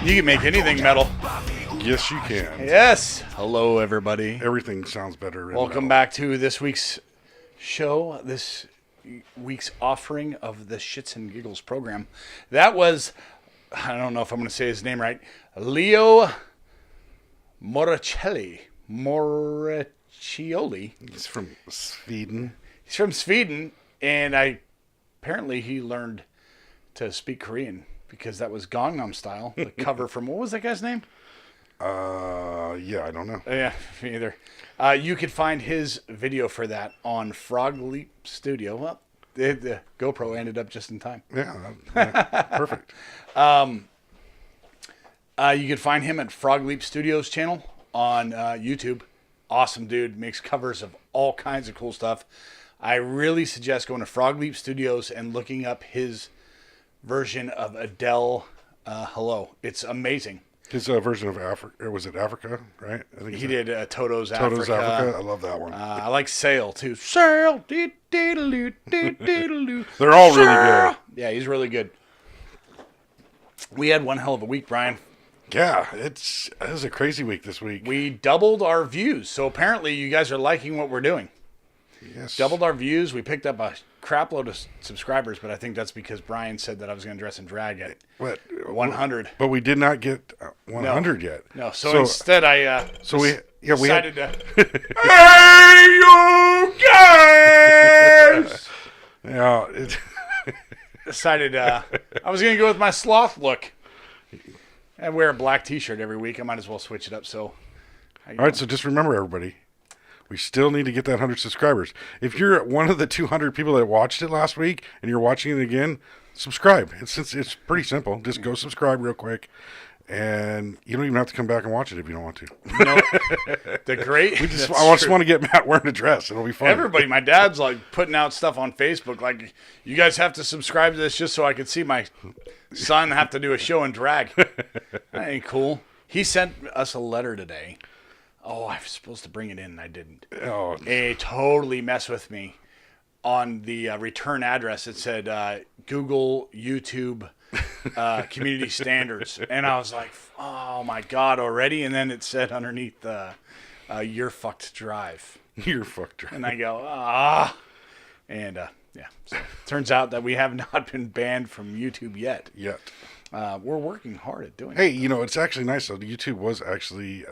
You can make anything metal. Yes, you can. Yes. Hello, everybody. Everything sounds better. Welcome back to this week's show, this week's offering of the Shits and Giggles program. That was, I don't know if I'm going to say his name right, Leo Moraccioli. He's from Sweden. He's from Sweden, and apparently he learned to speak Korean because that was Gangnam Style, the cover from, what was that guy's name? Yeah, I don't know. Yeah, me either. You could find his video for that on Frog Leap Studio. Well, the GoPro ended up just in time. Yeah, perfect. You could find him at Frog Leap Studios channel on YouTube. Awesome dude, makes covers of all kinds of cool stuff. I really suggest going to Frog Leap Studios and looking up his version of Adele, Hello. It's amazing. His version of Africa, was it Africa, right? I think he did Toto's Africa. Africa. I love that one. I like Sail, too. Sail. They're all really good. Yeah, he's really good. We had one hell of a week, Brian. Yeah, it was a crazy week this week. We doubled our views, so apparently you guys are liking what we're doing. Yes. Doubled our views. We picked up a crap load of subscribers, but I think that's because Brian said that I was going to dress in drag at 100. But we did not get 100 yet. No, so instead I decided to... Hey, you guys! Yeah. Decided I was going to go with my sloth look. I wear a black t-shirt every week. I might as well switch it up. So, all right, so just remember, everybody, we still need to get that 100 subscribers. If you're one of the 200 people that watched it last week and you're watching it again, subscribe. It's pretty simple. Just go subscribe real quick, and you don't even have to come back and watch it if you don't want to. No, I just want to get Matt wearing a dress. It'll be fun. Everybody, my dad's like putting out stuff on Facebook, like, you guys have to subscribe to this just so I can see my son have to do a show in drag. That ain't cool. He sent us a letter today. Oh, I was supposed to bring it in, and I didn't. Oh. It totally messed with me. On the return address, it said Google, YouTube, community standards. And I was like, oh, my God, already? And then it said underneath, you're fucked drive. You're fucked drive. And I go, And, yeah. So turns out that we have not been banned from YouTube yet. We're working hard at doing it. Hey, it's actually nice, though. YouTube was actually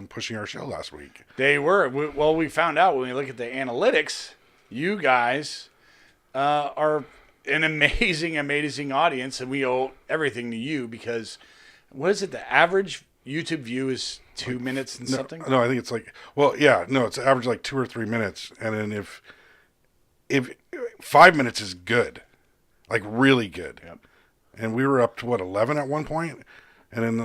pushing our show last week. They were. We found out when we look at the analytics, you guys are an amazing, amazing audience, and we owe everything to you because, what is it, the average YouTube view is 2 minutes and something? No, I think it's like, it's average like 2 or 3 minutes, and then if 5 minutes is good, like really good. Yep. And we were up to 11 at one point, and then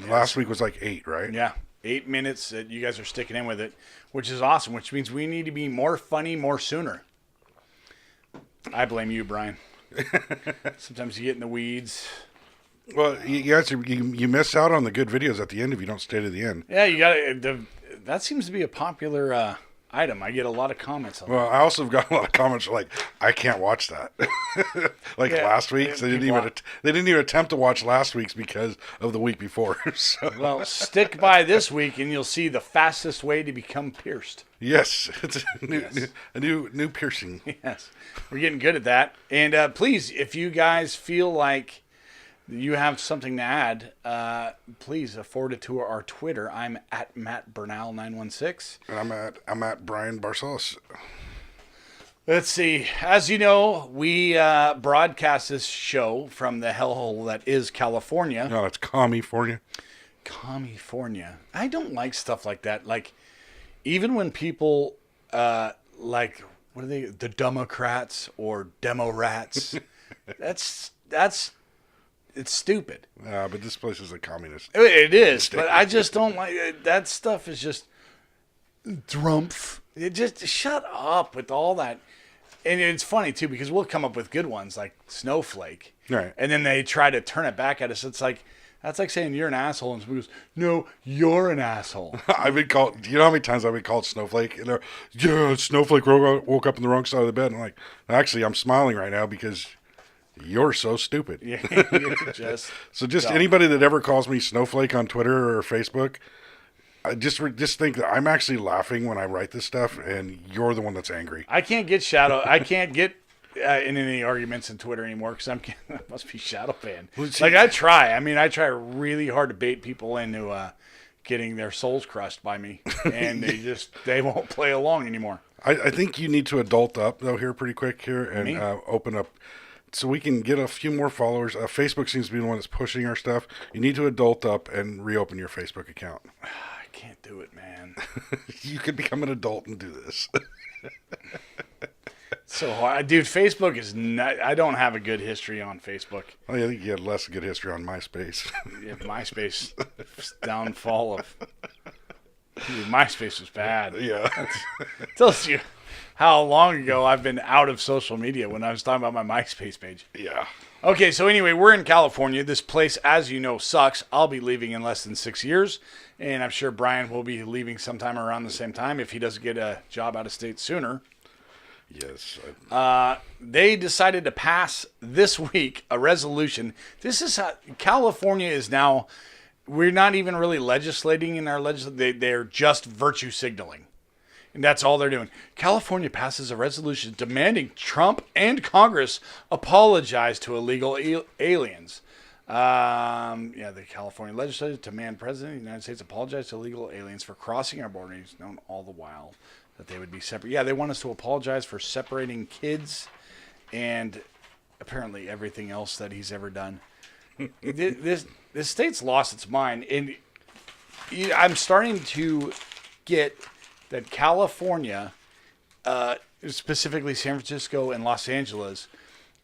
last week was like 8, right? Yeah, 8 minutes that you guys are sticking in with it, which is awesome. Which means we need to be more funny more sooner. I blame you, Brian. Sometimes you get in the weeds. Well, you miss out on the good videos at the end if you don't stay to the end. Yeah, you got to. That seems to be a popular item. I get a lot of comments on Well, I also got a lot of comments like, I can't watch that. Last week's, they didn't even attempt to watch last week's because of the week before. So. Well, stick by this week and you'll see the fastest way to become pierced. Yes, it's a new piercing. Yes, we're getting good at that. And please, if you guys feel like you have something to add, please forward it to our Twitter. I'm at Matt Bernal 916. And I'm at Brian Barcelos. Let's see. As you know, we broadcast this show from the hellhole that is California. No, it's California. California. I don't like stuff like that. Like, even when people like, what are they? The Democrats or Demo Rats. that's it's stupid. But this place is a communist. It is, but I just don't like it. That stuff is just drumpf. It just shut up with all that. And it's funny too because we'll come up with good ones like Snowflake, right? And then they try to turn it back at us. It's like that's like saying you're an asshole, and somebody goes, "No, you're an asshole." I've been called. You know how many times I've been called Snowflake? And they're, yeah, Snowflake woke up on the wrong side of the bed. And I'm like, actually, I'm smiling right now because you're so stupid. Yeah, you're just anybody that ever calls me Snowflake on Twitter or Facebook, I just think that I'm actually laughing when I write this stuff, and you're the one that's angry. I can't get I can't get in any arguments in Twitter anymore because I must be shadow banned. Like I try. I mean, I try really hard to bait people into getting their souls crushed by me, and they won't play along anymore. I think you need to adult up though here pretty quick here and open up. So we can get a few more followers. Facebook seems to be the one that's pushing our stuff. You need to adult up and reopen your Facebook account. I can't do it, man. You could become an adult and do this. So hard. Dude, Facebook is not... I don't have a good history on Facebook. Oh, yeah, I think you had less good history on MySpace. Yeah, MySpace downfall of... Dude, MySpace was bad. Yeah. Tells you how long ago I've been out of social media when I was talking about my MySpace page. Yeah. Okay, so anyway, we're in California. This place, as you know, sucks. I'll be leaving in less than 6 years, and I'm sure Brian will be leaving sometime around the same time if he doesn't get a job out of state sooner. Yes. They decided to pass this week a resolution. This is how California is now. We're not even really legislating in our legislature. They're just virtue signaling. And that's all they're doing. California passes a resolution demanding Trump and Congress apologize to illegal aliens. The California legislature demand President of the United States apologize to illegal aliens for crossing our border. He's known all the while that they would be separate. Yeah, they want us to apologize for separating kids and apparently everything else that he's ever done. This state's lost its mind. And I'm starting to get that California, specifically San Francisco and Los Angeles,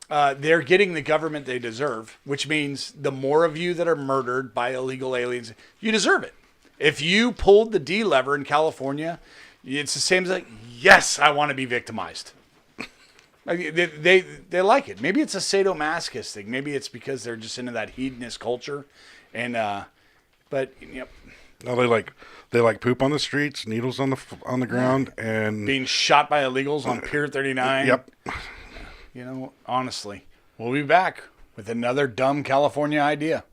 they're getting the government they deserve, which means the more of you that are murdered by illegal aliens, you deserve it. If you pulled the D lever in California, it's the same as like, yes, I want to be victimized. Like, they like it. Maybe it's a sadomasochist thing. Maybe it's because they're just into that hedonist culture. And but yep. No, they like poop on the streets, needles on the ground, and being shot by illegals on Pier 39. Yep. You know, honestly, we'll be back with another dumb California idea.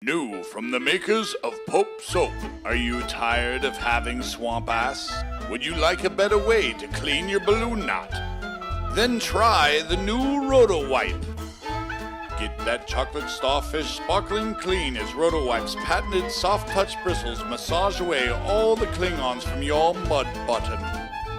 New from the makers of Pope Soap. Are you tired of having swamp ass? Would you like a better way to clean your balloon knot? Then try the new Roto Wipe. Get that chocolate starfish sparkling clean as Roto Wipe's patented soft touch bristles massage away all the Klingons from your mud button.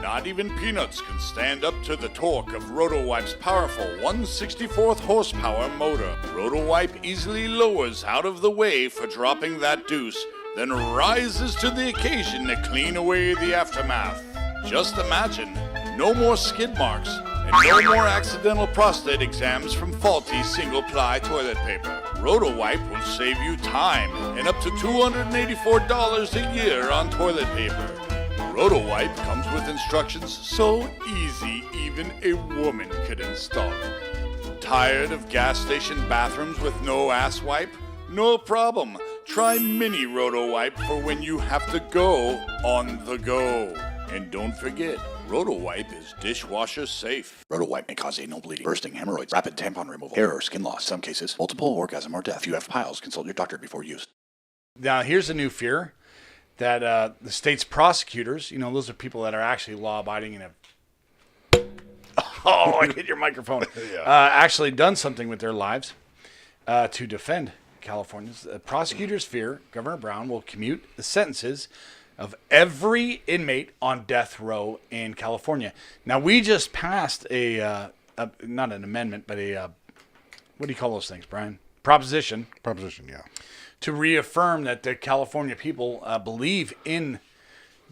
Not even peanuts can stand up to the torque of Roto Wipe's powerful 1/64th horsepower motor. Roto Wipe easily lowers out of the way for dropping that deuce, then rises to the occasion to clean away the aftermath. Just imagine, no more skid marks, and no more accidental prostate exams from faulty single-ply toilet paper. Roto Wipe will save you time and up to $284 a year on toilet paper. Roto Wipe comes with instructions so easy even a woman could install it. Tired of gas station bathrooms with no ass wipe? No problem. Try Mini Roto Wipe for when you have to go on the go. And don't forget, Roto Wipe is dishwasher safe. Roto Wipe may cause anal bleeding, bursting, hemorrhoids, rapid tampon removal, hair or skin loss. In some cases, multiple orgasm or death. If you have piles, consult your doctor before use. Now, here's a new fear that the state's prosecutors, those are people that are actually law-abiding and have oh, I hit your microphone. Yeah. Actually done something with their lives to defend Californians. Prosecutors fear Governor Brown will commute the sentences of every inmate on death row in California. Now, we just passed not an amendment, but what do you call those things, Brian? Proposition. Proposition, yeah. To reaffirm that the California people believe in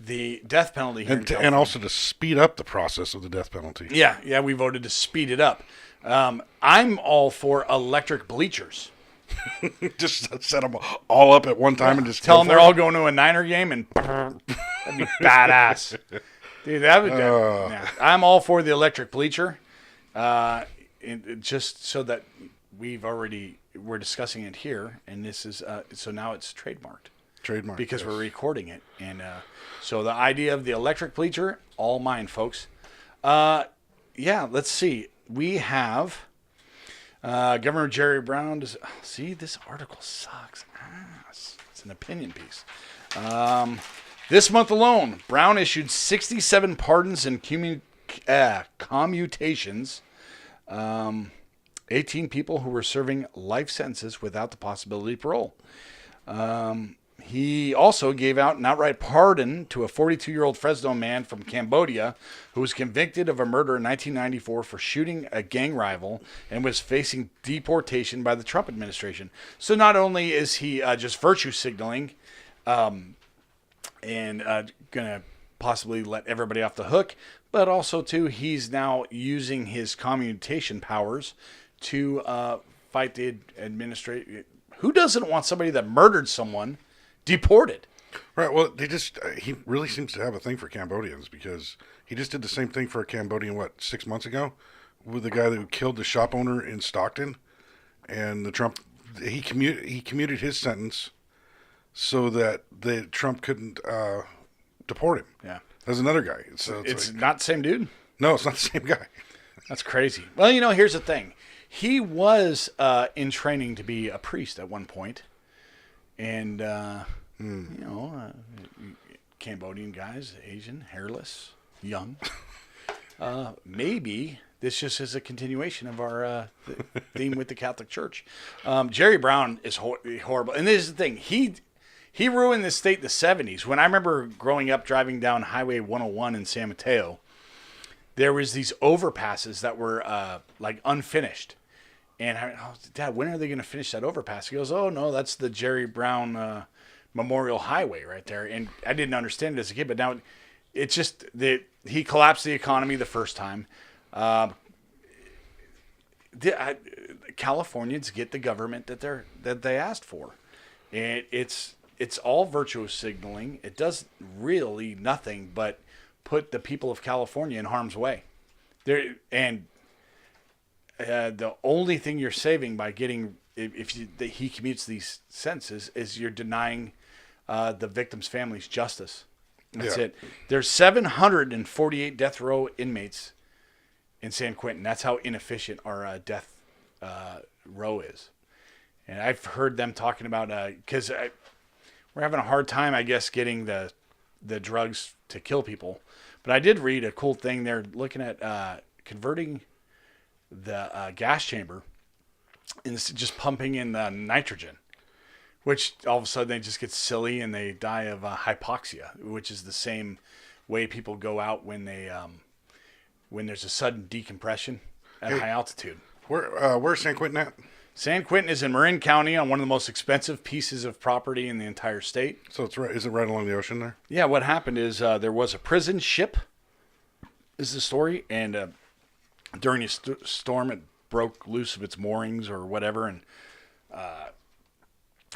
the death penalty here and also to speed up the process of the death penalty. Yeah, we voted to speed it up. I'm all for electric bleachers. Just set them all up at one time and just tell them they're all going to a Niner game and that'd be badass. Dude, that would. I'm all for the electric bleacher, just so that we're discussing it here, and this is so now it's trademarked. Because we're recording it, and so the idea of the electric bleacher, all mine, folks. Let's see. We have Governor Jerry Brown. See, this article sucks ass. It's an opinion piece. This month alone, Brown issued 67 pardons and commutations. 18 people who were serving life sentences without the possibility of parole. He also gave out an outright pardon to a 42-year-old Fresno man from Cambodia who was convicted of a murder in 1994 for shooting a gang rival and was facing deportation by the Trump administration. So not only is he just virtue signaling and going to possibly let everybody off the hook, but also, too, he's now using his commutation powers to fight the administration. Who doesn't want somebody that murdered someone deported? Right. Well, he really seems to have a thing for Cambodians because he just did the same thing for a Cambodian, 6 months ago, with the guy that killed the shop owner in Stockton, and he commuted his sentence so that the Trump couldn't deport him. Yeah. There's another guy. So it's not the same dude? No, it's not the same guy. That's crazy. Well, here's the thing. He was in training to be a priest at one point. And, Cambodian guys, Asian, hairless, young. Maybe this just is a continuation of our theme with the Catholic Church. Jerry Brown is horrible. And this is the thing. He ruined the state in the 70s. When I remember growing up driving down Highway 101 in San Mateo, there was these overpasses that were unfinished. And Dad, when are they going to finish that overpass? He goes, oh, no, that's the Jerry Brown Memorial Highway right there. And I didn't understand it as a kid, but now it's just that he collapsed the economy the first time. Californians get the government that they asked for. And it's all virtuous signaling. It does really nothing but put the people of California in harm's way. The only thing you're saving by getting, he commutes these sentences, is you're denying the victim's family's justice. That's it. There's 748 death row inmates in San Quentin. That's how inefficient our death row is. And I've heard them talking about, because we're having a hard time, I guess, getting the drugs to kill people. But I did read a cool thing. They're looking at converting the gas chamber and just pumping in the nitrogen, which all of a sudden they just get silly and they die of hypoxia, which is the same way people go out when they when there's a sudden decompression at high altitude. Where's San Quentin at? San Quentin is in Marin County on one of the most expensive pieces of property in the entire state. So is it right along the ocean there? Yeah, what happened is there was a prison ship, is the story, and during a storm it broke loose of its moorings or whatever and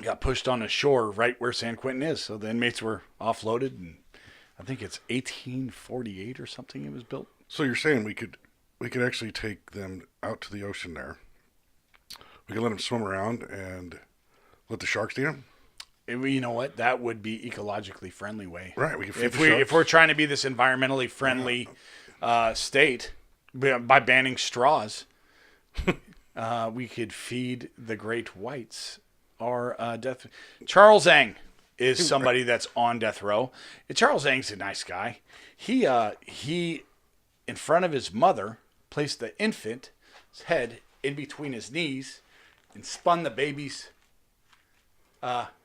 got pushed on the shore right where San Quentin is. So the inmates were offloaded, and I think it's 1848 or something it was built. So you're saying we could actually take them out to the ocean there We could let him swim around and let the sharks eat him. You know what? That would be ecologically friendly way. Right. We could feed If we're trying to be this environmentally friendly state by banning straws, we could feed the great whites our death. Charles Ng is somebody that's on death row. Charles Ng's a nice guy. He in front of his mother placed the infant's head in between his knees and spun the baby's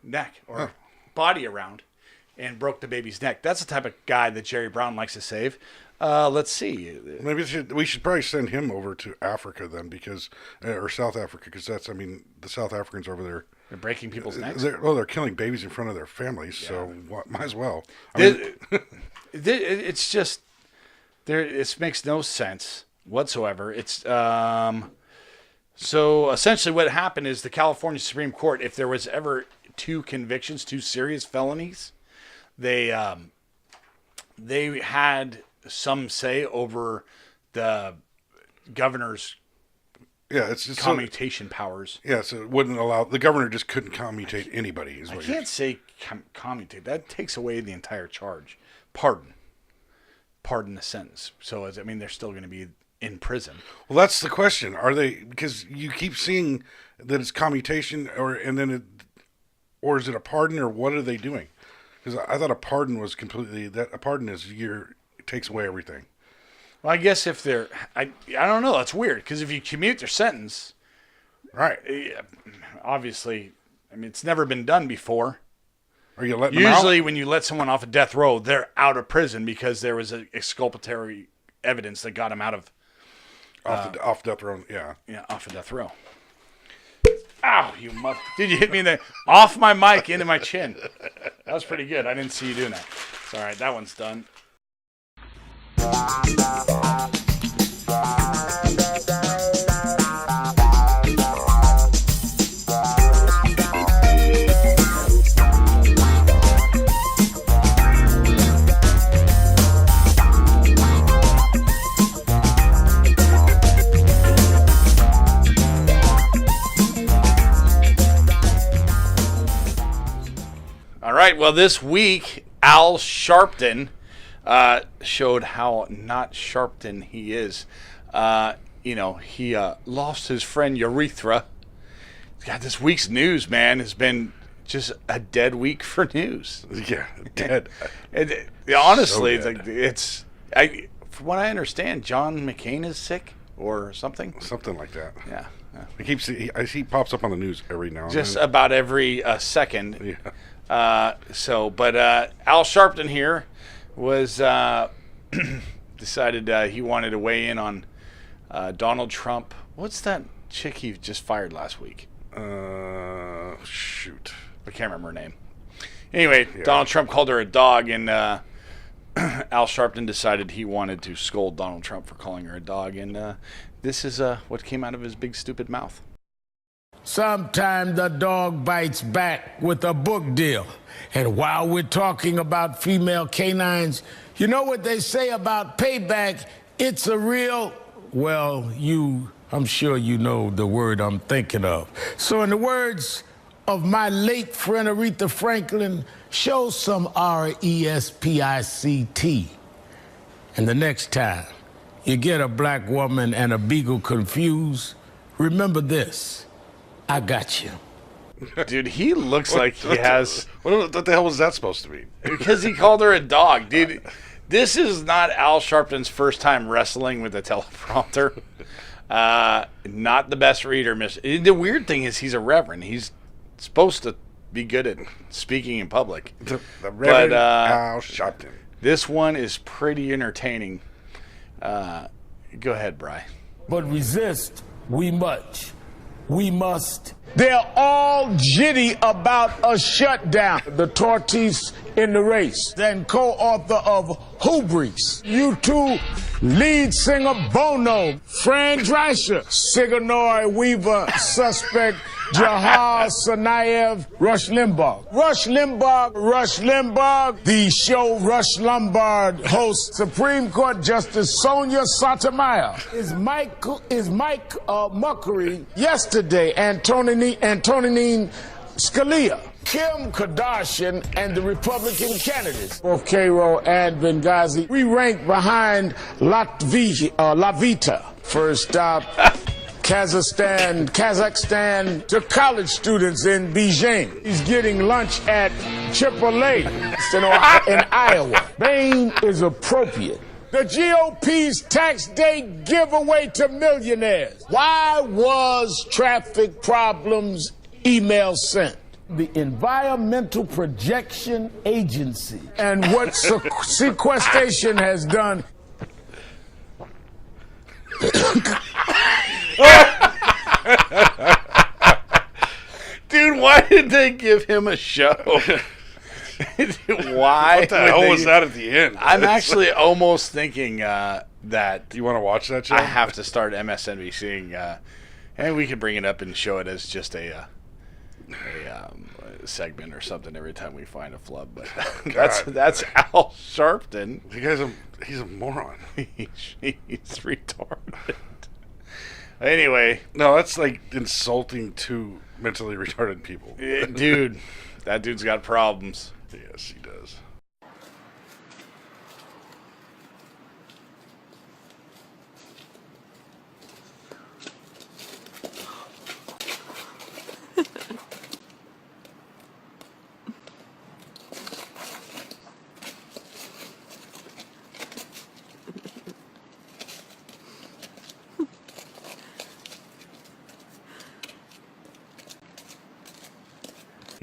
neck or body around and broke the baby's neck. That's the type of guy that Jerry Brown likes to save. Let's see. Maybe we should probably send him over to Africa then, because or South Africa, because the South Africans over there. They're breaking people's necks. They're killing babies in front of their families, so might as well. It's just there. It makes no sense whatsoever. It's so essentially what happened is the California Supreme Court, if there was ever two serious felonies, they had some say over the governor's it's just commutation powers. Yeah, so it wouldn't allow the governor just couldn't commutate anybody. I can't say commutate. That takes away the entire charge. Pardon the sentence. So they're still going to be in prison. Well, that's the question. Are they? Because you keep seeing that it's commutation, or is it a pardon, or what are they doing? Because I thought a pardon was a pardon is it takes away everything. Well, I guess if I don't know. That's weird, because if you commute their sentence, right? Obviously, it's never been done before. Are you letting them out? Usually, when you let someone off of death row, they're out of prison because there was exculpatory evidence that got them out of off death row. Yeah, off of death row. Ow, you mother! Did you hit me in the off my mic into my chin? That was pretty good. I didn't see you doing that. It's all right. That one's done. All right. Well, this week, Al Sharpton showed how not Sharpton he is. He lost his friend Urethra. God, this week's news, man, has been just a dead week for news. Yeah, dead. Honestly, so from what I understand, John McCain is sick or something. Something like that. Yeah. He pops up on the news every now and then. Just about every second. Yeah. Al Sharpton here was decided he wanted to weigh in on Donald Trump. What's that chick he just fired last week? Shoot. I can't remember her name. Anyway, yeah. Donald Trump called her a dog, and Al Sharpton decided he wanted to scold Donald Trump for calling her a dog, and this is what came out of his big stupid mouth. Sometimes the dog bites back with a book deal. And while we're talking about female canines, you know what they say about payback? It's a real, I'm sure you know the word I'm thinking of. So in the words of my late friend Aretha Franklin, show some R-E-S-P-I-C-T. And the next time you get a black woman and a beagle confused, remember this. I got you. Dude, he looks like he has... What the hell was that supposed to mean? Because he called her a dog. Dude, this is not Al Sharpton's first time wrestling with a teleprompter. Not the best reader. The weird thing is he's a reverend. He's supposed to be good at speaking in public. The Reverend Al Sharpton. This one is pretty entertaining. Go ahead, Bri. But resist we much. We must. They're all jitty about a shutdown. The tortoise in the race. Then co-author of Hubris. U2 lead singer Bono. Fran Drescher. Sigourney Weaver suspect Jahar Tsarnaev, Rush Limbaugh. Rush Limbaugh. The show Rush Limbaugh hosts Supreme Court Justice Sonia Sotomayor. Is Mike Muckery yesterday, Antonine Scalia. Kim Kardashian and the Republican candidates, both Cairo and Benghazi, we rank behind Lavita. First stop, Kazakhstan to college students in Beijing. He's getting lunch at Chipotle in Iowa. Bain is appropriate. The GOP's tax day giveaway to millionaires. Why was traffic problems email sent? The Environmental Projection Agency. And what sequestration has done. Dude, why did they give him a show? Why? What the hell was that at the end? I'm actually almost thinking that Do you want to watch that show? I have to start MSNBCing, and we could bring it up and show it as just a segment or something every time we find a flub. But that's Al Sharpton. He's a moron. He's retarded. Anyway, No, that's like insulting to mentally retarded people. dude, that dude's got problems. Yes, he does.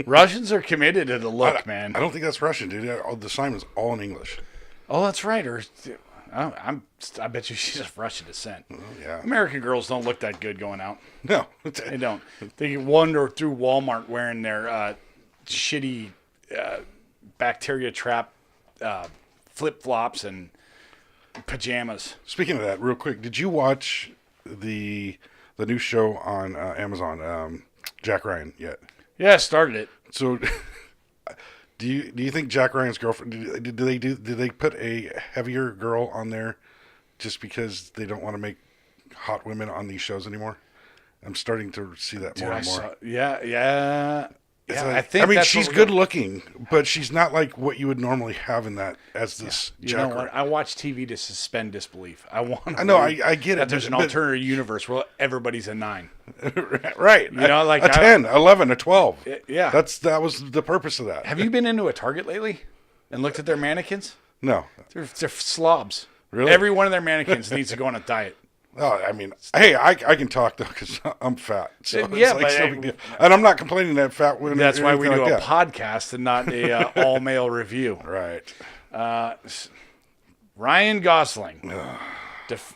Russians are committed to the look, man. I don't think that's Russian, dude. The sign was all in English. Oh, that's right. I bet you she's of Russian descent. Oh, yeah. American girls don't look that good going out. No. They don't. They wander through Walmart wearing their shitty bacteria trap flip flops and pajamas. Speaking of that, real quick, did you watch the new show on Amazon, Jack Ryan, yet? Yeah, I started it. So, do you think Jack Ryan's girlfriend did they put a heavier girl on there just because they don't want to make hot women on these shows anymore? I'm starting to see that more and more. Yeah. It's Yeah, like- I think that's she's what good looking, but she's not like what you would normally have in that as this You Jack. know what? I watch TV to suspend disbelief. I know, I get it, that there's an but- alternative universe where everybody's a 9. Right. You know, like a 10, 11, a 12. Yeah. That was the purpose of that. Have you been into a Target lately and looked at their mannequins? No. They're slobs. Really? Every one of their mannequins needs to go on a diet. Oh, I mean, hey, I can talk though because I'm fat. So it's Yeah, like but no big deal. And I'm not complaining that fat women. That's or why we do anything a like that. podcast and not a all-male review. Right. Ryan Gosling. This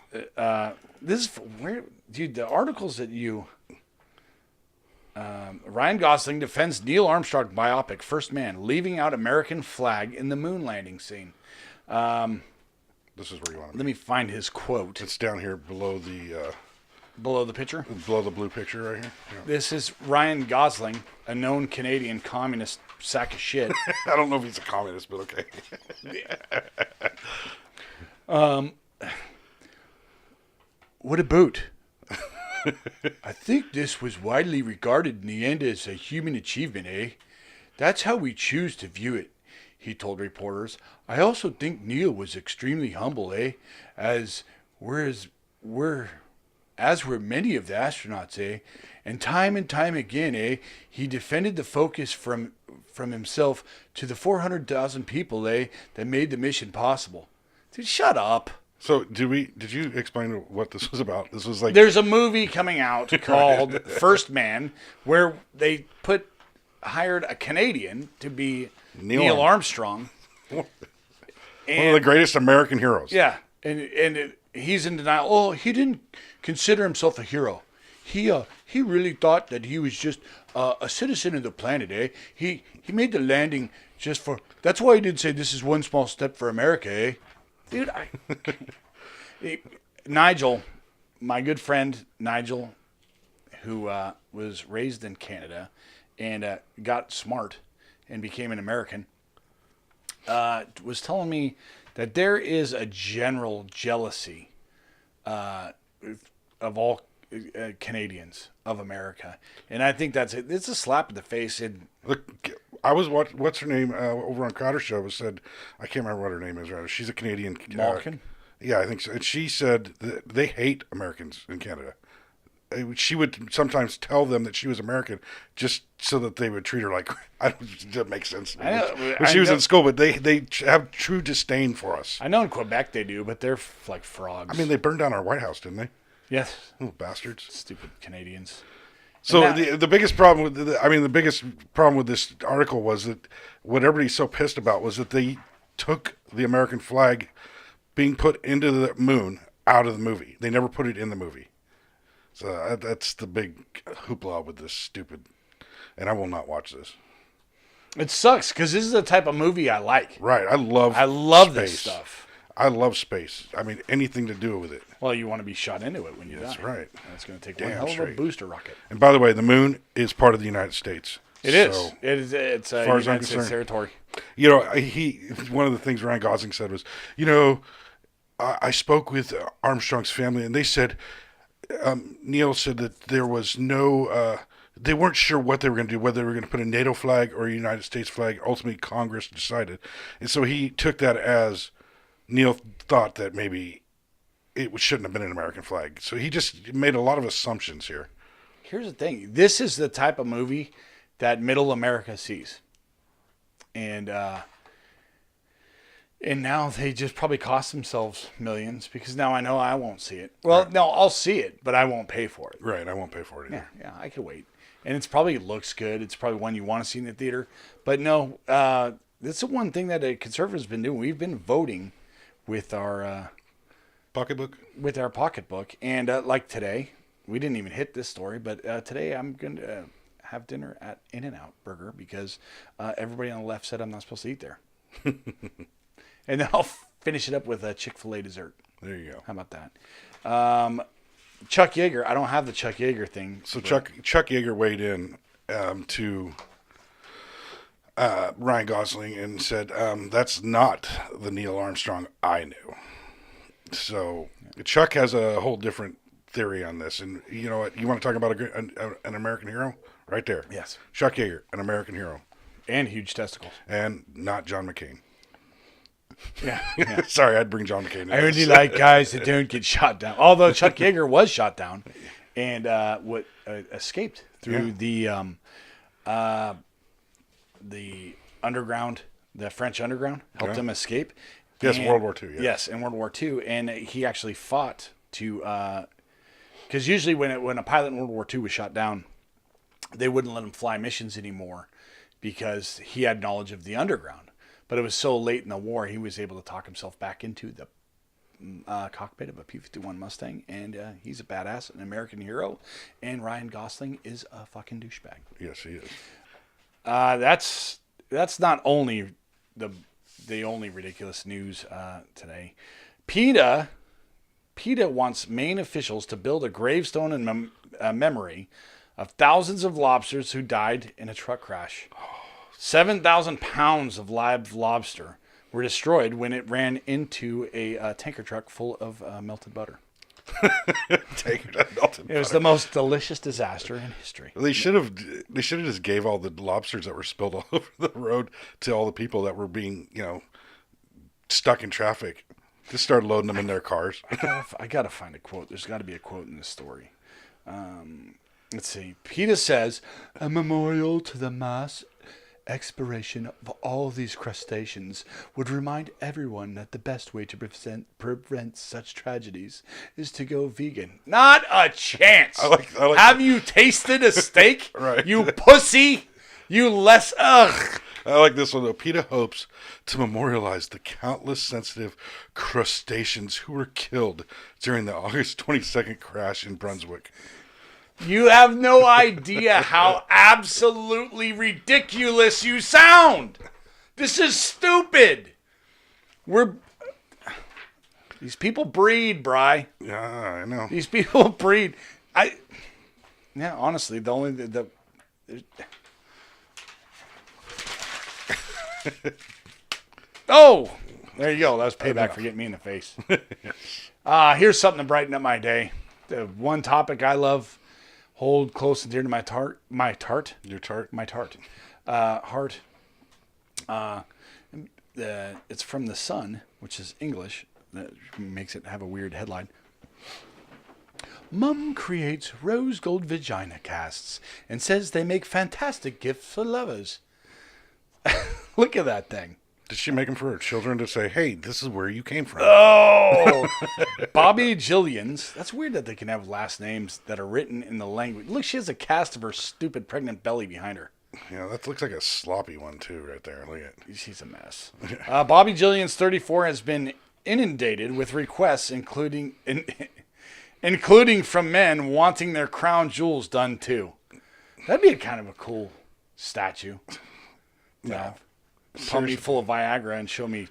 is where, dude. The articles that you. Ryan Gosling defends Neil Armstrong biopic First Man, leaving out American flag in the moon landing scene. This is where you want to Let me find his quote It's down here below the picture. blue picture right here. Yeah. This is Ryan Gosling, a known Canadian communist sack of shit. I don't know if he's a communist, but okay. What a boot. I think this was widely regarded in the end as a human achievement, eh? That's how we choose to view it, he told reporters. I also think Neil was extremely humble, eh? As were many of the astronauts, eh? And time again, eh? He defended the focus from himself to the 400,000 people, eh? That made the mission possible. Dude, shut up. So did you explain what this was about? This was like There's a movie coming out called First Man where they hired a Canadian to be Neil Armstrong. one of the greatest American heroes. Yeah, and he's in denial. Oh, he didn't consider himself a hero. He really thought that he was just a citizen of the planet. Eh? He made the landing just for. That's why he did say this is one small step for America. Eh, dude. Nigel, my good friend Nigel, who was raised in Canada and got smart and became an American, was telling me that there is a general jealousy of all Canadians of America, and I think it's a slap in the face. And Look, I was what's her name over on Cotter Show was said, I can't remember what her name is. Right, she's a Canadian. Malkin? Yeah, I think so. And she said that they hate Americans in Canada. She would sometimes tell them that she was American just so that they would treat her like, I don't, that makes sense to me. When she was in school, but they have true disdain for us. I know in Quebec they do, but they're like frogs. I mean, they burned down our White House, didn't they? yes, Little bastards. stupid Canadians. So And that- the biggest problem with the biggest problem with this article was that what everybody's so pissed about was that they took the American flag being put into the moon out of the movie. They never put it in the movie. So that's the big hoopla with this stupid. And I will not watch this. It sucks because this is the type of movie I like. Right, I love this space. stuff. I love space. I mean, anything to do with it. Well, you want to be shot into it when you die. That's right. And it's going to take Damn one hell of a straight. booster rocket. And by the way, the moon is part of the United States. It is. So, It's a far as I'm United States concerned. territory. You know, one of the things Ryan Gosling said was, I spoke with Armstrong's family, and they said, Neil said that there was no, they weren't sure what they were going to do, whether they were going to put a NATO flag or a United States flag. Ultimately, Congress decided. And so he took that as Neil thought that maybe it shouldn't have been an American flag. So he just made a lot of assumptions here. Here's the thing. This is the type of movie that middle America sees. And now they just probably cost themselves millions because now I know I won't see it. Well, Right. no, I'll see it, but I won't pay for it. Right, I won't pay for it either. Yeah, I could wait. And it's probably looks good. It's probably one you want to see in the theater. But no, that's the one thing that a conservative's been doing. We've been voting with our Pocketbook? pocketbook. And like today, we didn't even hit this story, but today I'm going to have dinner at In-N-Out Burger because everybody on the left said I'm not supposed to eat there. And then I'll finish it up with a Chick-fil-A dessert. There you go. How about that? Chuck Yeager. I don't have the Chuck Yeager thing. So Chuck Yeager weighed in to Ryan Gosling and said, that's not the Neil Armstrong I knew. So Chuck has a whole different theory on this. And you know what? You want to talk about an American hero? Right there. Yes. Chuck Yeager, an American hero. And huge testicles. And not John McCain. Yeah. Sorry, I'd bring John McCain. I really like guys that don't get shot down. Although Chuck Yeager was shot down and escaped through the underground, the French underground, helped him escape. Yes, And- World War II. Yeah. Yes, in World War II. And he actually fought to, because usually when a pilot in World War II was shot down, they wouldn't let him fly missions anymore because he had knowledge of the underground. But it was so late in the war, he was able to talk himself back into the cockpit of a P-51 Mustang, and he's a badass, an American hero, and Ryan Gosling is a fucking douchebag. Yes, he is. That's not only the only ridiculous news today. PETA wants Maine officials to build a gravestone in memory of thousands of lobsters who died in a truck crash. 7,000 pounds of live lobster were destroyed when it ran into a tanker truck full of melted butter. It was the most delicious disaster in history. They should have just gave all the lobsters that were spilled all over the road to all the people that were being, stuck in traffic. Just start loading them in their cars. I gotta find a quote. There's got to be a quote in this story. Let's see. PETA says a memorial to the mass expiration of all these crustaceans would remind everyone that the best way to prevent such tragedies is to go vegan. Not a chance. I like Have you tasted a steak? Right. You pussy. You less. Ugh. I like this one though. PETA hopes to memorialize the countless sensitive crustaceans who were killed during the August 22nd crash in Brunswick. You have no idea how absolutely ridiculous you sound. This is stupid. These people breed, Bri. Yeah, I know. These people breed. Yeah, honestly, the only oh, there you go. That was payback for getting me in the face. Here's something to brighten up my day. The one topic I love, hold close and dear to my heart. It's from The Sun, which is English. That makes it have a weird headline. Mum creates rose gold vagina casts and says they make fantastic gifts for lovers. Look at that thing. Did she make them for her children to say, hey, this is where you came from? Oh! Bobby Jillians. That's weird that they can have last names that are written in the language. Look, she has a cast of her stupid pregnant belly behind her. Yeah, that looks like a sloppy one, too, right there. Look at it. She's a mess. Bobby Jillians, 34, has been inundated with requests, including from men wanting their crown jewels done, too. That'd be a kind of a cool statue. No. Pump me full of Viagra and show me.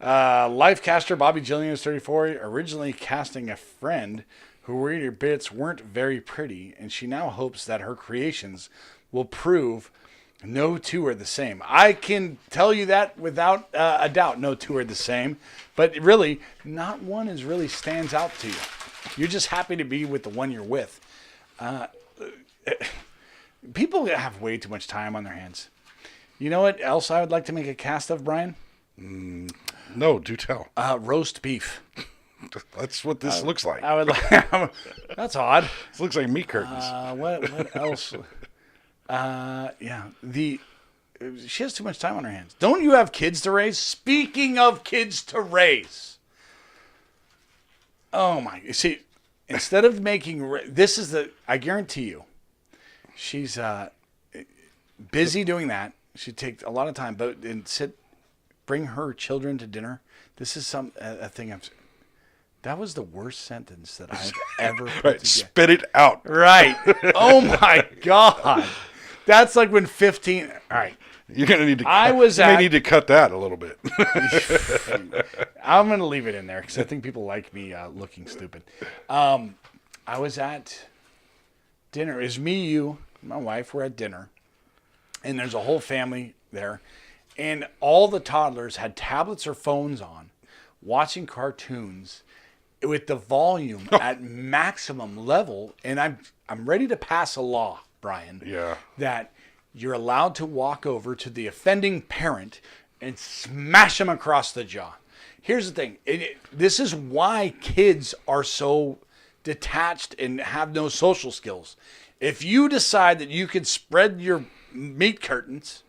Life caster Bobby Jillians, 34, originally casting a friend who worried her bits weren't very pretty, and she now hopes that her creations will prove no two are the same. I can tell you that without a doubt, no two are the same. But really, not one is really stands out to you. You're just happy to be with the one you're with. People have way too much time on their hands. You know what else I would like to make a cast of, Brian? No, do tell. Roast beef. That's what this looks like. I would like. That's odd. This looks like meat curtains. What else? She has too much time on her hands. Don't you have kids to raise? Speaking of kids to raise. Oh my! See, instead of making I guarantee you, she's busy doing that. She'd take a lot of time, but bring her children to dinner. This is a thing that was the worst sentence that I've ever put Right, spit it out. Right. Oh my God. That's like when 15. All right. You're gonna need to. You may need to cut that a little bit. I'm gonna leave it in there because I think people like me looking stupid. I was at dinner. It was me, you, my wife. We're at dinner, and there's a whole family there, and all the toddlers had tablets or phones on, watching cartoons with the volume at maximum level. And I'm ready to pass a law, Brian. Yeah. That you're allowed to walk over to the offending parent and smash them across the jaw. Here's the thing. This is why kids are so detached and have no social skills. If you decide that you can spread your meat curtains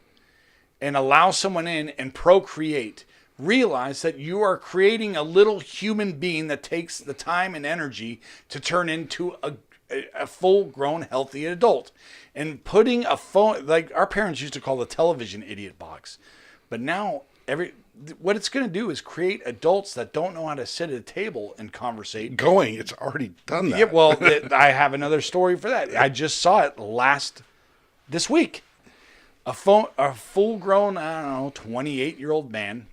and allow someone in and procreate, realize that you are creating a little human being that takes the time and energy to turn into a full-grown, healthy adult. And putting a phone, like our parents used to call the television idiot box. But now, what it's going to do is create adults that don't know how to sit at a table and conversate. It's already done that. Yeah, well, I have another story for that. I just saw it this week. A full-grown, 28-year-old man,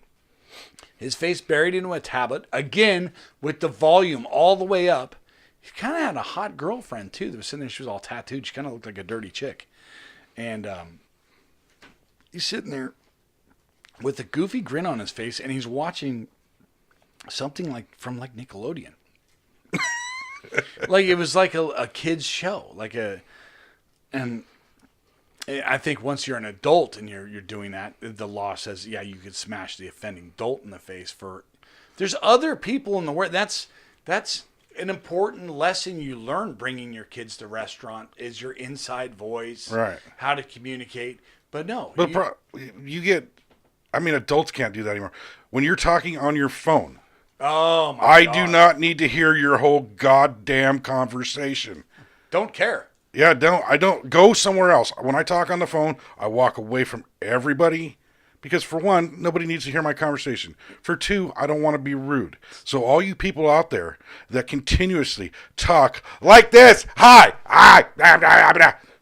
his face buried into a tablet, again, with the volume all the way up. He kind of had a hot girlfriend, too, that was sitting there. She was all tattooed. She kind of looked like a dirty chick. And he's sitting there with a goofy grin on his face, and he's watching something from Nickelodeon. Like, it was like a kid's show. And I think once you're an adult and you're doing that, the law says, yeah, you could smash the offending adult in the face for... There's other people in the world. That's an important lesson you learn bringing your kids to restaurant is your inside voice, right? How to communicate. But no, adults can't do that anymore. When you're talking on your phone, oh my God. I do not need to hear your whole goddamn conversation. Don't care. Yeah, I don't go somewhere else. When I talk on the phone, I walk away from everybody. Because for one, nobody needs to hear my conversation. For two, I don't want to be rude. So all you people out there that continuously talk like this,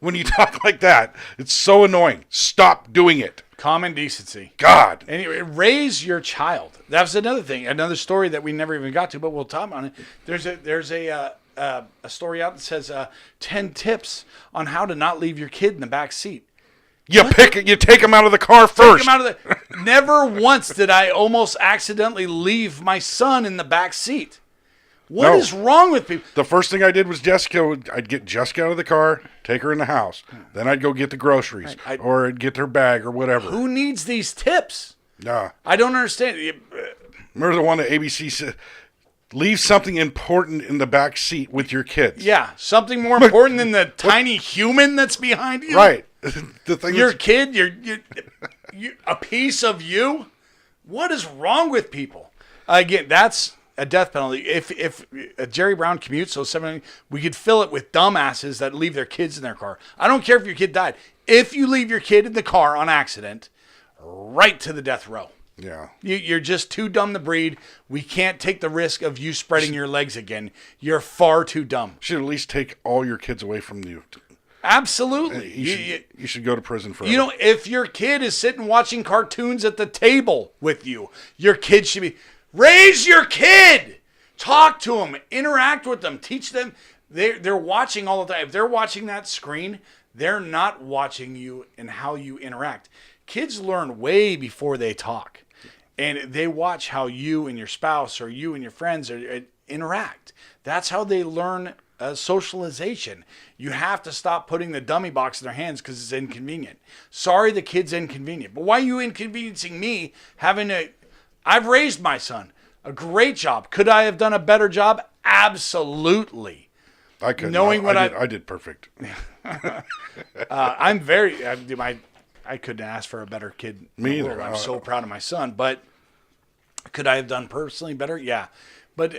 when you talk like that, it's so annoying. Stop doing it. Common decency. God. Anyway, raise your child. That's another thing. Another story that we never even got to, but we'll talk on it. There's a a story out that says 10 tips on how to not leave your kid in the back seat. You take them out of the car first. Never once did I almost accidentally leave my son in the back seat. What is wrong with people? The first thing I did was I'd get Jessica out of the car, take her in the house. Then I'd go get the groceries or I'd get her bag or whatever. Who needs these tips? Nah. I don't understand. Remember the one that ABC said, leave something important in the back seat with your kids. Yeah, something more important than the tiny human that's behind you. Right. The thing your kid, you a piece of you. What is wrong with people? Again, that's a death penalty. If Jerry Brown commutes, so 7, we could fill it with dumbasses that leave their kids in their car. I don't care if your kid died. If you leave your kid in the car on accident, right to the death row. Yeah. You're just too dumb to breed. We can't take the risk of you spreading your legs again. You're far too dumb. Should at least take all your kids away from you. Absolutely. You should go to prison forever. You know, if your kid is sitting watching cartoons at the table with you, your kid should be... Raise your kid! Talk to them. Interact with them. Teach them. They're watching all the time. If they're watching that screen, they're not watching you and how you interact. Kids learn way before they talk. And they watch how you and your spouse or you and your friends interact. That's how they learn socialization. You have to stop putting the dummy box in their hands because it's inconvenient. Sorry, the kid's inconvenient. But why are you inconveniencing me I've raised my son. A great job. Could I have done a better job? Absolutely. I could. Knowing I did perfect. I couldn't ask for a better kid. Me either. I'm so proud of my son. But could I have done personally better? Yeah. But,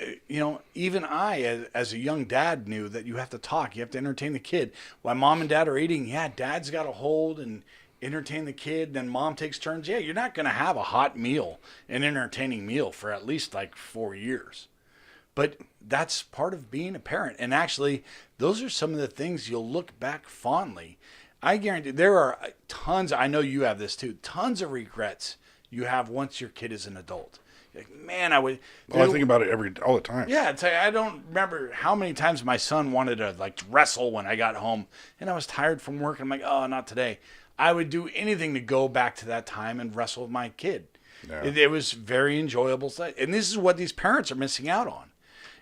even I, as a young dad, knew that you have to talk. You have to entertain the kid. While mom and dad are eating, dad's got to hold and entertain the kid. Then mom takes turns. Yeah, you're not going to have a hot meal, an entertaining meal for at least like 4 years. But that's part of being a parent. And actually, those are some of the things you'll look back fondly. I guarantee there are tons, I know you have this too, tons of regrets you have once your kid is an adult. Like, man, I think about it all the time. Yeah, I don't remember how many times my son wanted to wrestle when I got home, and I was tired from work. And I'm like, oh, not today. I would do anything to go back to that time and wrestle with my kid. Yeah. It was very enjoyable. And this is what these parents are missing out on.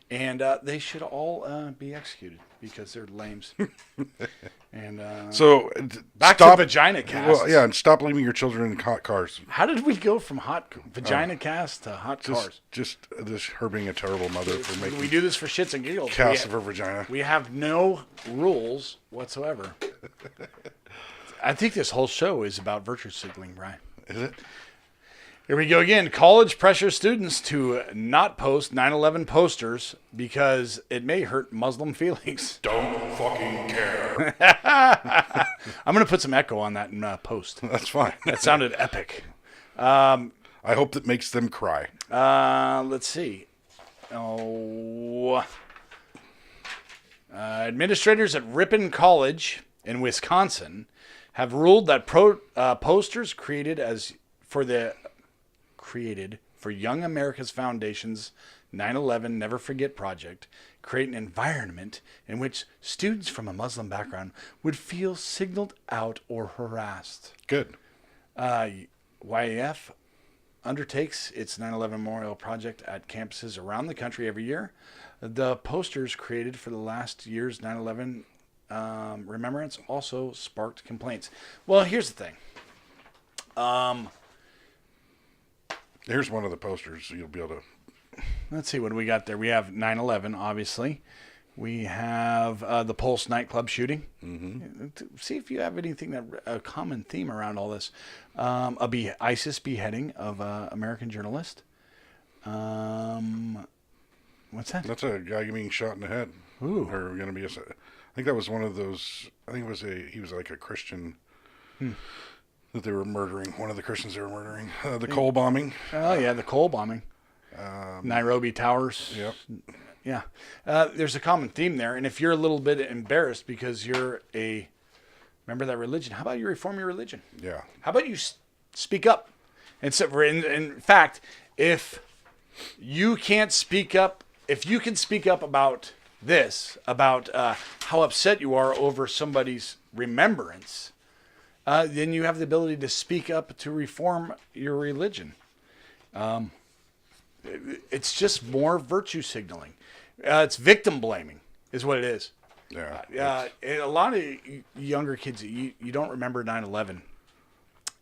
And they should all be executed because they're lames. And so back to Vagina Cast. Well, yeah, and stop leaving your children in hot cars. How did we go from Vagina Cast to hot cars? Just her being a terrible mother for making. We do this for shits and giggles. Cast of her vagina. We have no rules whatsoever. I think this whole show is about virtue signaling, Brian. Is it? Here we go again. College pressures students to not post 9/11 posters because it may hurt Muslim feelings. Don't fucking care. I'm going to put some echo on that in post. That's fine. That sounded epic. I hope that makes them cry. Let's see. Administrators at Ripon College in Wisconsin have ruled that posters created for Young America's Foundation's 9/11 Never Forget project create an environment in which students from a Muslim background would feel signaled out or harassed. Good. YAF undertakes its 9/11 Memorial Project at campuses around the country every year. The posters created for the last year's 9/11 remembrance also sparked complaints. Well, here's the thing. Here's one of the posters, so you'll be able to... Let's see what we got there. We have 9/11, obviously. We have the Pulse nightclub shooting. Mm-hmm. See if you have anything a common theme around all this. ISIS beheading of an American journalist. What's that? That's a guy being shot in the head. Ooh. Or going to be I think that was one of those... I think he was like a Christian... that they were murdering. One of the Christians they were murdering. The Cole bombing. Oh, yeah, the Cole bombing. Nairobi Towers. Yep. Yeah. There's a common theme there. And if you're a little bit embarrassed because you're a member of that religion, how about you reform your religion? Yeah. How about you speak up? And so, in fact, if you can't speak up, if you can speak up about this about how upset you are over somebody's remembrance, then you have the ability to speak up to reform your religion. It's just more virtue signaling. It's victim blaming is what it is. Yeah. A lot of younger kids, you don't remember 9/11.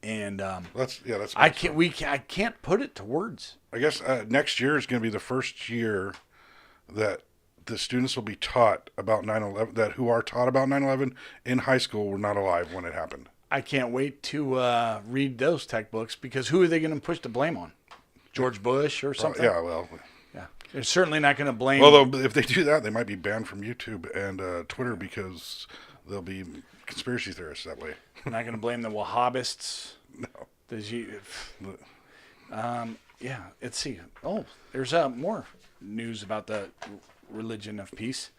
And that's I can't put it to words. I guess next year is going to be the first year that the students will be taught about 9/11, that who are taught about 9/11 in high school were not alive when it happened. I can't wait to read those tech books, because who are they going to push the blame on? George Bush or something? Yeah, well. Yeah. They're certainly not going to blame. Although if they do that, they might be banned from YouTube and Twitter, because they'll be conspiracy theorists that way. They're not going to blame the Wahhabists. No. Yeah, let's see. Oh, there's more news about the religion of peace.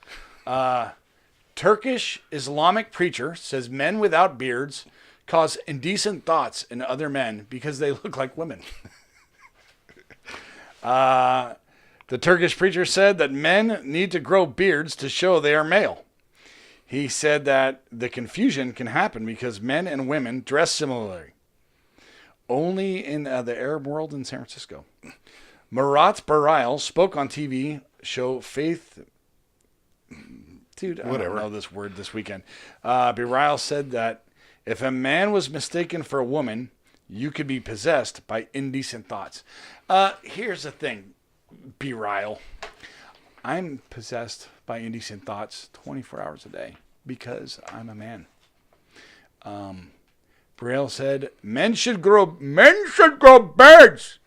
Turkish Islamic preacher says men without beards cause indecent thoughts in other men because they look like women. The Turkish preacher said that men need to grow beards to show they are male. He said that the confusion can happen because men and women dress similarly. Only in the Arab world in San Francisco. Marat Bareil spoke on TV show Faith. Dude, I don't know this word this weekend. Bareil said that if a man was mistaken for a woman, you could be possessed by indecent thoughts. Here's the thing, Bareil. I'm possessed by indecent thoughts 24 hours a day because I'm a man. Bareil said, men should grow beards.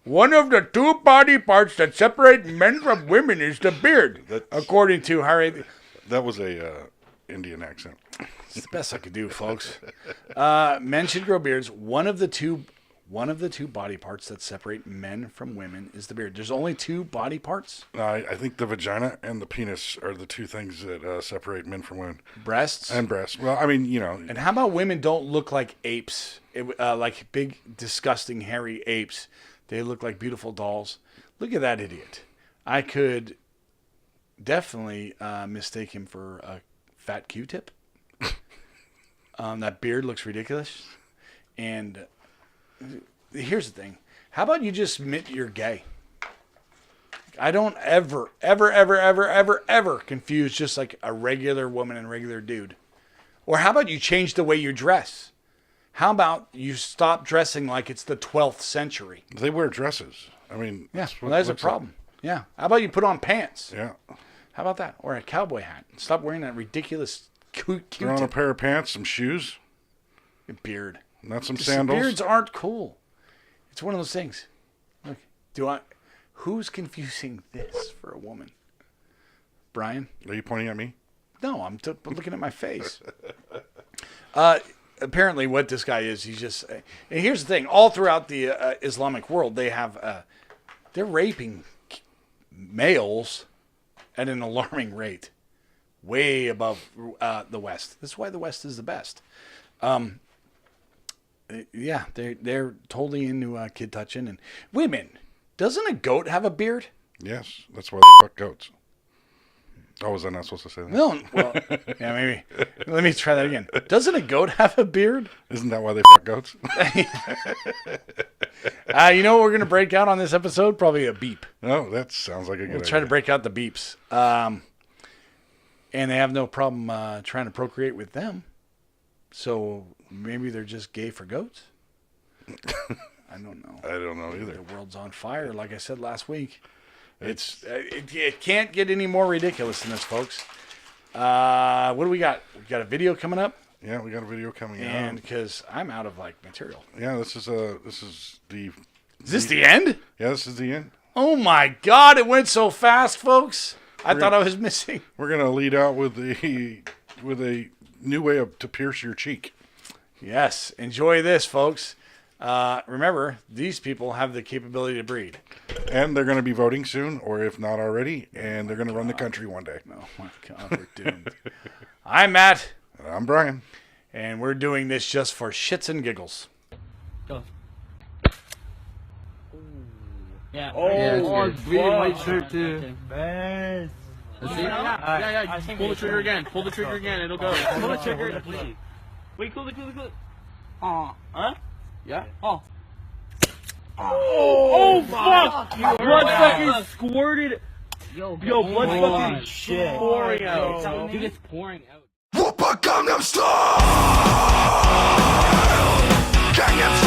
One of the two body parts that separate men from women is the beard, according to Harry. That was a Indian accent. It's the best I could do, folks. Men should grow beards. One of the two body parts that separate men from women is the beard. There's only two body parts. I think the vagina and the penis are the two things that separate men from women. Breasts? And breasts. Well, I mean, you know. And how about women don't look like apes, like big, disgusting, hairy apes? They look like beautiful dolls. Look at that idiot. I could definitely mistake him for a fat Q-tip. That beard looks ridiculous. And here's the thing. How about you just admit you're gay? I don't ever confuse just like a regular woman and regular dude. Or how about you change the way you dress? How about you stop dressing like it's the 12th century? They wear dresses. I mean, yeah, well, that's a problem. Yeah. How about you put on pants? Yeah. How about that? Or a cowboy hat. Stop wearing that ridiculous Q-tip. Throw on a pair of pants, some shoes. A beard. Not some sandals. Beards aren't cool. It's one of those things. Look, who's confusing this for a woman? Brian? Are you pointing at me? No, I'm looking at my face. Apparently what this guy is, he's just... And here's the thing. All throughout the Islamic world, they have... they're raping males at an alarming rate. Way above the West. That's why the West is the best. Yeah, they're totally into kid touching. And women, doesn't a goat have a beard? Yes, that's why they fuck goats. Oh, was I not supposed to say that? No, well, yeah, maybe. Let me try that again. Doesn't a goat have a beard? Isn't that why they fuck goats? You know what we're going to break out on this episode? Probably a beep. No, that sounds like a good idea. We'll try to break out the beeps. And they have no problem trying to procreate with them. So maybe they're just gay for goats? I don't know. I don't know either. The world's on fire, like I said last week. It can't get any more ridiculous than this, folks. What do we got? We got a video coming up. Yeah, we got a video coming up. And because I'm out of material. Yeah, this is the. Is this the end? Yeah, this is the end. Oh my God! It went so fast, folks. I thought I was missing. We're gonna lead out with a new way to pierce your cheek. Yes, enjoy this, folks. Remember, these people have the capability to breed. And they're going to be voting soon, or if not already, and they're going to run the country one day. Oh, my God, we're doomed. I'm Matt. And I'm Brian. And we're doing this just for shits and giggles. Go. Yeah. Oh, yeah, really white shirt, too. Man. Yeah. Pull the trigger again. Pull the trigger again. It'll go. Pull the trigger. Wait, cool. Huh? Yeah. Oh, fuck! Blood fucking squirted. Yo, blood fucking shit. Pouring out. Dude, it's pouring out. Whoopa Gangnam Style! Gangnam Style!